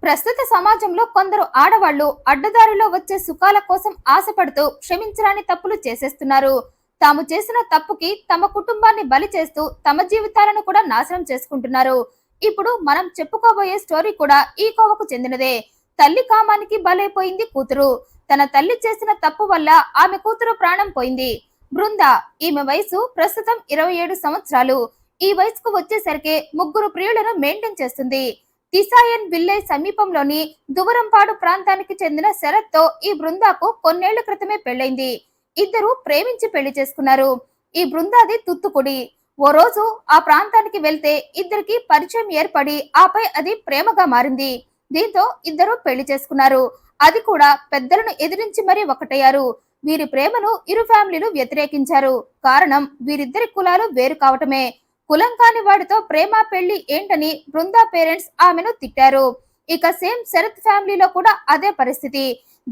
ప్రస్తుత సమాజంలో కొందరు ఆడవాళ్లు అడ్డదారిలో వచ్చే సుఖాల కోసం ఆశపడుతూ క్షమించరాని తప్పులు చేసేస్తున్నారు. తాము చేసిన తప్పుకి తమ కుటుంబాన్ని బలి చేస్తూ తమ జీవితాలను కూడా నాశనం చేసుకుంటున్నారు. ఇప్పుడు మనం చెప్పుకోబోయే స్టోరీ కూడా ఈ కోవకు చెందినదే. తల్లి కామానికి బలైపోయింది కూతురు. తన తల్లి చేసిన తప్పు వల్ల ఆమె కూతురు ప్రాణం పోయింది. బృంద, ఈమె వయసు ప్రస్తుతం 27 సంవత్సరాలు. ఈ వయసుకు వచ్చేసరికి ముగ్గురు ప్రియులను మెయింటైన్ చేస్తుంది. తిసాయన్ విల్లేజ్ సమీపంలోని దువరంపాడు ప్రాంతానికి చెందిన శరత్ తో ఈ బృందాకు కొన్నేళ్ల క్రితమే పెళ్లైంది. ఇద్దరు ప్రేమించి పెళ్లి చేసుకున్నారు. ఈ బృందాది తుత్తుకుడి. ఓ రోజు ఆ ప్రాంతానికి వెళ్తే ఇద్దరికి పరిచయం ఏర్పడి ఆపై అది ప్రేమగా మారింది. దీంతో ఇద్దరు పెళ్లి చేసుకున్నారు. అది కూడా పెద్దలను ఎదిరించి మరీ ఒకటయ్యారు. వీరి ప్రేమను ఇరు ఫ్యామిలీలు వ్యతిరేకించారు. కారణం వీరిద్దరి కులాలు వేరు కావటమే. కులం కాని వాడితో ప్రేమ పెళ్లి ఏంటని బృందా పేరెంట్స్ ఆమెను తిట్టారు. ఇక సేమ్ శరత్ ఫ్యామిలీలో కూడా అదే పరిస్థితి.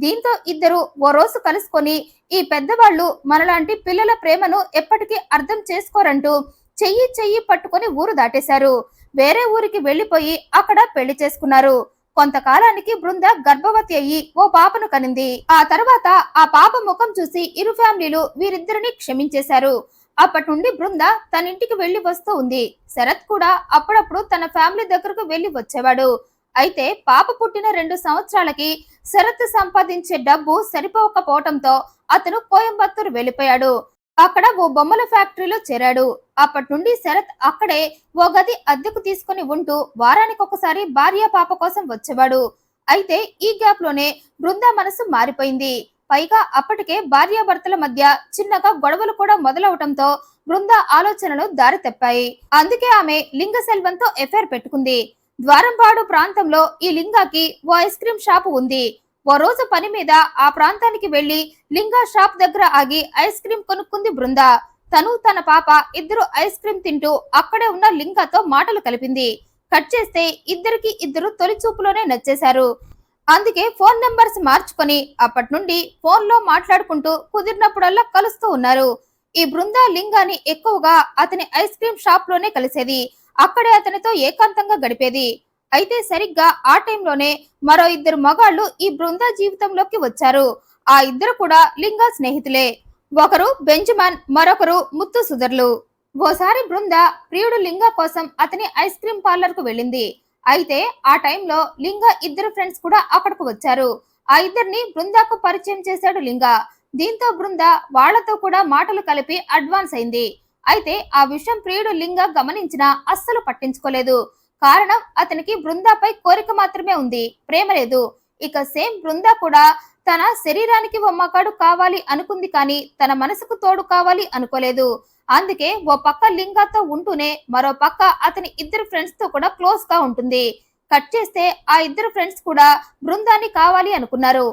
దీంతో ఇద్దరు ఓ రోజు కలుసుకొని ఈ పెద్దవాళ్ళు మనలాంటి పిల్లల ప్రేమను ఎప్పటికీ అర్థం చేసుకోరంటూ చెయ్యి చెయ్యి పట్టుకొని ఊరు దాటేశారు. వేరే ఊరికి వెళ్లిపోయి అక్కడ పెళ్లి చేసుకున్నారు. కొంతకాలానికి బృంద గర్భవతి అయ్యి ఓ పాపను కనింది. ఆ తర్వాత ఆ పాప ముఖం చూసి ఇరు ఫ్యామిలీలు వీరిద్దరిని క్షమించేశారు. అప్పటి నుండి బృంద తన ఇంటికి వెళ్లి వస్తూ ఉంది. శరత్ కూడా అప్పుడప్పుడు తన ఫ్యామిలీ దగ్గరకు వెళ్లి వచ్చేవాడు. అయితే పాప పుట్టిన 2 సంవత్సరాలకి శరత్ సంపాదించే డబ్బు సరిపోకపోవటంతో అతను కోయంబత్తూరు వెళ్లిపోయాడు. అక్కడ ఓ బొమ్మల ఫ్యాక్టరీలో చేరాడు. అప్పటి నుండి శరత్ అక్కడే ఓ గది అద్దెకు తీసుకుని ఉంటూ వారానికి ఒకసారి భార్య పాప కోసం వచ్చేవాడు. అయితే ఈ గ్యాప్ లోనే బృంద మనసు మారిపోయింది. పైగా అప్పటికే భార్యాభర్తల మధ్య చిన్నగా గొడవలు కూడా మొదలవటంతో బృంద ఆలోచనలు దారి తప్పాయి. అందుకే ఆమె లింగ సెల్వంతో ఎఫైర్ పెట్టుకుంది. ద్వారంపాడు ప్రాంతంలో ఈ లింగాకి ఓ ఐస్ క్రీమ్ షాపు ఉంది. ఓ రోజు పని మీద ఆ ప్రాంతానికి వెళ్లి లింగా షాప్ దగ్గర ఆగి ఐస్ క్రీమ్ కొనుక్కుంది బృంద. తను తన పాప ఇద్దరు ఐస్ క్రీమ్ తింటూ అక్కడే ఉన్న లింగాతో మాటలు కలిపింది. కట్ చేస్తే ఇద్దరు తొలి చూపులోనే నచ్చేశారు. అందుకే ఫోన్ నెంబర్స్ మార్చుకొని అప్పటి నుండి ఫోన్ లో మాట్లాడుకుంటూ కుదిరినప్పుడల్లా కలుస్తూ ఉన్నారు. ఈ బృంద లింగాని ఎక్కువగా అతని ఐస్ క్రీమ్ షాప్ లోనే కలిసేది. అక్కడే అతనితో ఏకాంతంగా గడిపేది. అయితే సరిగ్గా ఆ టైంలోనే మరో ఇద్దరు మగాళ్ళు ఈ బృంద జీవితంలోకి వచ్చారు. ఆ ఇద్దరు కూడా లింగా స్నేహితులే. ఒకరు బెంజమిన్, మరొకరు ముత్తు సుధర్లు. ఓసారి బృంద ప్రియుడు లింగా కోసం అతని ఐస్ క్రీమ్ పార్లర్ కు వెళ్ళింది. అయితే ఆ టైంలో లింగా ఇద్దరు ఫ్రెండ్స్ కూడా అక్కడకు వచ్చారు. ఆ ఇద్దరిని బృందాకు పరిచయం చేశాడు లింగా. దీంతో బృంద వాళ్లతో కూడా మాటలు కలిపి అడ్వాన్స్ అయింది. అయితే ఆ విషయం ప్రియుడు లింగా గమనించినా అస్సలు పట్టించుకోలేదు. కారణం అతనికి బృందాపై కోరిక మాత్రమే ఉంది, ప్రేమ లేదు. ఇక సేమ్ బృంద కూడా తన శరీరానికి ఓ మగాడు కావాలి అనుకుంది, కానీ తన మనసుకు తోడు కావాలి అనుకోలేదు. అందుకే ఓ పక్క లింగాతో ఉంటూనే మరో పక్క అతని ఇద్దరు ఫ్రెండ్స్ తో కూడా క్లోజ్ గా ఉంటుంది. కట్ చేస్తే ఆ ఇద్దరు ఫ్రెండ్స్ కూడా బృందాన్ని కావాలి అనుకున్నారు.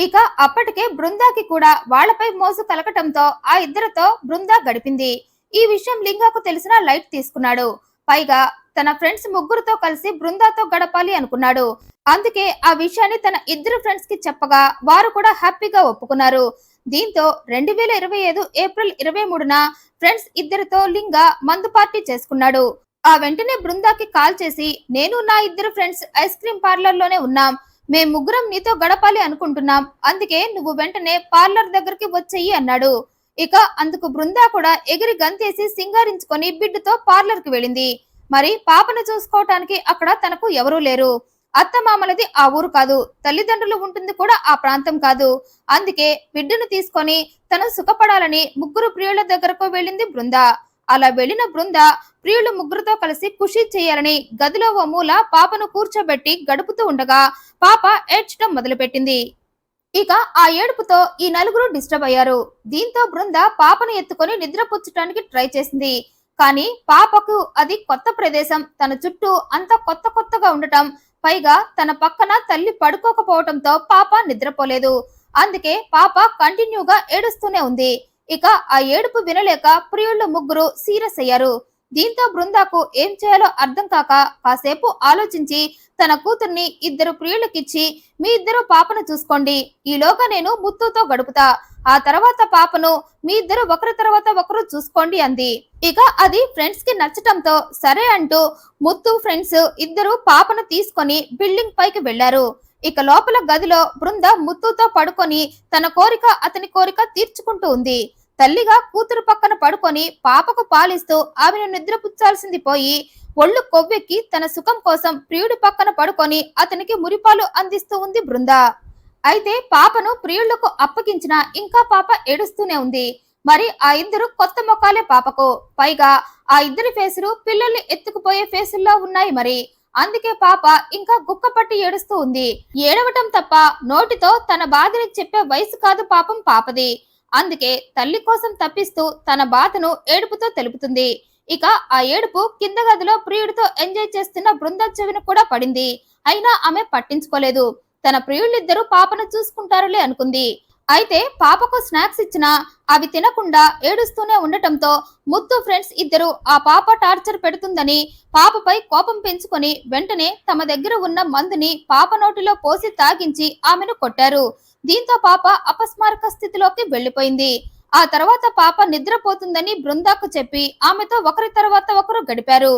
ఇక అప్పటికే బృందాకి కూడా వాళ్లపై మోసు కలగటంతో ఆ ఇద్దరితో బృందా గడిపింది. ఈ విషయం లింగాకు తెలిసిన లైట్ తీసుకున్నాడు. పైగా తన ఫ్రెండ్స్ ముగ్గురుతో కలిసి బృందాతో గడపాలి అనుకున్నాడు. అందుకే ఆ విషయాన్ని తన ఇద్దరు ఫ్రెండ్స్ కి చెప్పగా వారు కూడా హ్యాపీగా ఒప్పుకున్నారు. దీంతో 2025 ఏప్రిల్ 23న ఫ్రెండ్స్ ఇద్దరితో లింగా మందు పార్టీ చేసుకున్నాడు. ఆ వెంటనే బృందాకి కాల్ చేసి, నేను నా ఇద్దరు ఫ్రెండ్స్ ఐస్ క్రీమ్ పార్లర్ లోనే ఉన్నాం, మేం ముగ్గురం నీతో గడపాలి అనుకుంటున్నాం, అందుకే నువ్వు వెంటనే పార్లర్ దగ్గరికి వచ్చేయి అన్నాడు. ఇక అందుకు బృందా కూడా ఎగిరి గంతేసి సింగారించుకొని బిడ్డతో పార్లర్ కి వెళ్ళింది. మరి పాపను చూసుకోవటానికి అక్కడ తనకు ఎవరూ లేరు. అత్తమామలది ఆ ఊరు కాదు, తల్లిదండ్రులు ఉంటుంది కూడా ఆ ప్రాంతం కాదు. అందుకే బిడ్డను తీసుకొని తను సుఖపడాలని ముగ్గురు ప్రియుల దగ్గరకు వెళ్ళింది బృంద. అలా వెళ్లిన బృంద ప్రియులు ముగ్గురుతో కలిసి ఖుషి చేయాలని గదిలో ఓ మూల పాపను కూర్చోబెట్టి గడుపుతూ ఉండగా పాప ఏడ్చడం మొదలుపెట్టింది. ఇక ఆ ఏడుపుతో ఈ నలుగురు డిస్టర్బ్ అయ్యారు. దీంతో బృంద పాపను ఎత్తుకొని నిద్రపుచ్చటానికి ట్రై చేసింది. కానీ పాపకు అది కొత్త ప్రదేశం, తన చుట్టూ అంతా కొత్తగా ఉండటం, పైగా తన పక్కన తల్లి పడుకోకపోవటంతో పాప నిద్రపోలేదు. అందుకే పాప కంటిన్యూగా ఏడుస్తూనే ఉంది. ఇక ఆ ఏడుపు వినలేక ప్రియుళ్ళు ముగ్గురు సీరియస్ అయ్యారు. దీంతో బృందాకు ఏం చేయాలో అర్థం కాక కాసేపు ఆలోచించి తన కూతుర్ని ఇద్దరు ప్రియులకిచ్చి మీ ఇద్దరు పాపను చూసుకోండి, ఈలోగా నేను ముత్తుతో గడుపుతా, ఆ తర్వాత పాపను మీ ఇద్దరు ఒకరి తర్వాత ఒకరు చూసుకోండి అంది. ఇక అది ఫ్రెండ్స్ కి నచ్చటంతో సరే అంటూ ముత్తు ఫ్రెండ్స్ ఇద్దరు పాపను తీసుకొని బిల్డింగ్ పైకి వెళ్లారు. ఇక లోపల గదిలో బృంద ముత్తుతో పడుకొని తన కోరిక అతని కోరిక తీర్చుకుంటూ ఉంది. తల్లిగా కూతురు పక్కన పడుకొని పాపకు పాలిస్తూ ఆమెను నిద్రపుచ్చాల్సింది పోయి ఒళ్ళు కొవ్వెక్కి తన సుఖం కోసం ప్రియుడి పక్కన పడుకొని అతనికి మురిపాలు అందిస్తూ ఉంది బృంద. అయితే పాపను ప్రియుళ్లకు అప్పగించిన ఇంకా పాప ఏడుస్తూనే ఉంది. మరి ఆ ఇద్దరు కొత్త మొఖాలే పాపకు, పైగా ఆ ఇద్దరి ఫేసులు పిల్లల్ని ఎత్తుకుపోయే ఫేసుల్లో ఉన్నాయి. మరి అందుకే పాప ఇంకా గుక్కపట్టి ఏడుస్తూ ఉంది. ఏడవటం తప్ప నోటితో తన బాధని చెప్పే వయసు కాదు పాపం పాపది. అందుకే తల్లి కోసం తప్పిస్తూ తన బాధను ఏడుపుతో తెలుపుతుంది. ఇక ఆ ఏడుపు కింద గదిలో ప్రియుడితో ఎంజాయ్ చేస్తున్న బృంద చెవిన కూడా పడింది. అయినా ఆమె పట్టించుకోలేదు. తన ప్రియుళ్ళిద్దరూ పాపను చూసుకుంటారులే అనుకుంది. అయితే పాపకు స్నాక్స్ ఇచ్చినా అవి తినకుండా ఏడుస్తూనే ఉండటంతో ముత్తు ఫ్రెండ్స్ ఇద్దరు ఆ పాప టార్చర్ పెడుతుందని పాపపై కోపం పెంచుకొని వెంటనే తమ దగ్గర ఉన్న మందుని పాప నోటిలో పోసి తాగించి ఆమెను కొట్టారు. దీంతో పాప అపస్మారక స్థితిలోకి వెళ్లిపోయింది. ఆ తర్వాత పాప నిద్రపోతుందని బృందాకు చెప్పి ఆమెతో ఒకరి తర్వాత ఒకరు గడిపారు.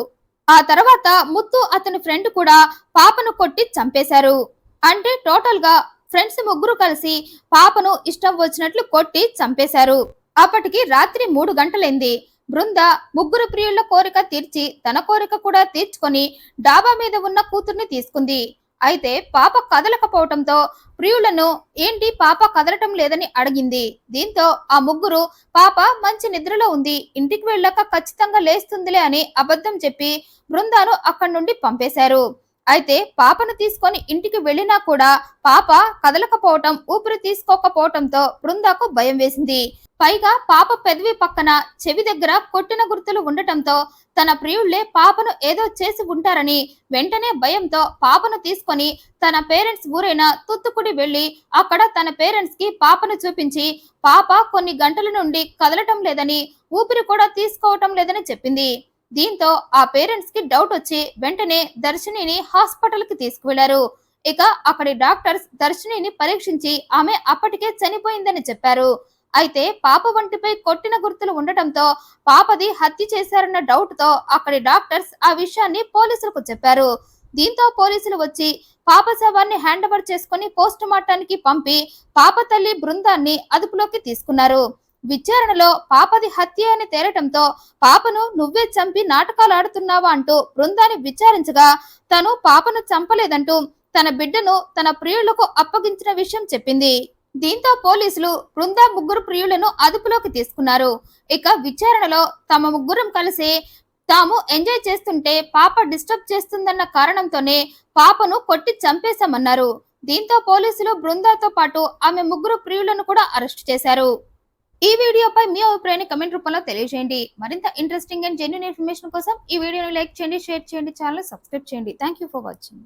ఆ తర్వాత ముత్తు అతని ఫ్రెండ్ కూడా పాపను కొట్టి చంపేశారు. అంటే టోటల్ గా ఫ్రెండ్స్ ముగ్గురు కలిసి పాపను ఇష్టం వచ్చినట్లు కొట్టి చంపేశారు. అప్పటికి రాత్రి 3 గంటలైంది. బృంద ముగ్గురు ప్రియుల కోరిక తీర్చి తన కోరిక కూడా తీర్చుకొని డాబా మీద ఉన్న కూతుర్ని తీసుకుంది. అయితే పాప కదలకపోవటంతో ప్రియులను ఏంటి పాప కదలటం లేదని అడిగింది. దీంతో ఆ ముగ్గురు పాప మంచి నిద్రలో ఉంది, ఇంటికి వెళ్ళాక ఖచ్చితంగా లేస్తుందిలే అని అబద్ధం చెప్పి బృందాను అక్కడి నుండి పంపేశారు. అయితే పాపను తీసుకొని ఇంటికి వెళ్ళినా కూడా పాప కదలకపోవటం, ఊపిరి తీసుకోకపోవటంతో బృందాకు భయం వేసింది. పైగా పాప పెదవి పక్కన చెవి దగ్గర కొట్టిన గుర్తులు ఉండటంతో తన ప్రియుళ్లే పాపను ఏదో చేసి ఉంటారని వెంటనే భయంతో పాపను తీసుకొని తన పేరెంట్స్ ఊరైన తుత్తుకుడి వెళ్లి అక్కడ తన పేరెంట్స్ కి పాపను చూపించి పాప కొన్ని గంటల నుండి కదలటం లేదని, ఊపిరి కూడా తీసుకోవటం లేదని చెప్పింది. దీంతో ఆ పేరెంట్స్ కి డౌట్ వచ్చి వెంటనే దర్శినిని హాస్పిటల్ కి తీసుకువెళ్లారు. ఇక అక్కడి డాక్టర్స్ దర్శినిని పరీక్షించి ఆమె అప్పటికే చనిపోయిందని చెప్పారు. అయితే పాప వంటిపై కొట్టిన గుర్తులు ఉండటంతో పాపది హత్య చేశారన్న డౌట్ తో అక్కడి డాక్టర్స్ ఆ విషయాన్ని పోలీసులకు చెప్పారు. దీంతో పోలీసులు వచ్చి పాప శవాన్ని హ్యాండ్ ఓవర్ చేసుకుని పోస్ట్ మార్టానికి పంపి పాప తల్లి బృందాన్ని అదుపులోకి తీసుకున్నారు. విచారణలో పాపది హత్య అని తేలటంతో పాపను నువ్వే చంపి నాటకాలు ఆడుతున్నావా అంటూ బృందాన్ని విచారించగా తను పాపను చంపలేదంటూ తన బిడ్డను తన ప్రియులకు అప్పగించిన విషయం చెప్పింది. దీంతో పోలీసులు బృందా ముగ్గురు ప్రియులను అదుపులోకి తీసుకున్నారు. ఇక విచారణలో తమ ముగ్గురం కలిసి తాము ఎంజాయ్ చేస్తుంటే పాప డిస్టర్బ్ చేస్తుందన్న కారణంతోనే పాపను కొట్టి చంపేశామన్నారు. దీంతో పోలీసులు బృందాతో పాటు ఆమె ముగ్గురు ప్రియులను కూడా అరెస్ట్ చేశారు. ఈ వీడియోపై మీ అభిప్రాయాన్ని కమెంట్ రూపంలో తెలియజేయండి. మరింత ఇంట్రెస్టింగ్ అండ్ జెన్యూన్ ఇన్ఫర్మేషన్ కోసం ఈ వీడియోని లైక్ చేయండి, షేర్ చేయండి, ఛానల్ సబ్స్క్రైబ్ చేయండి. Thank you for watching.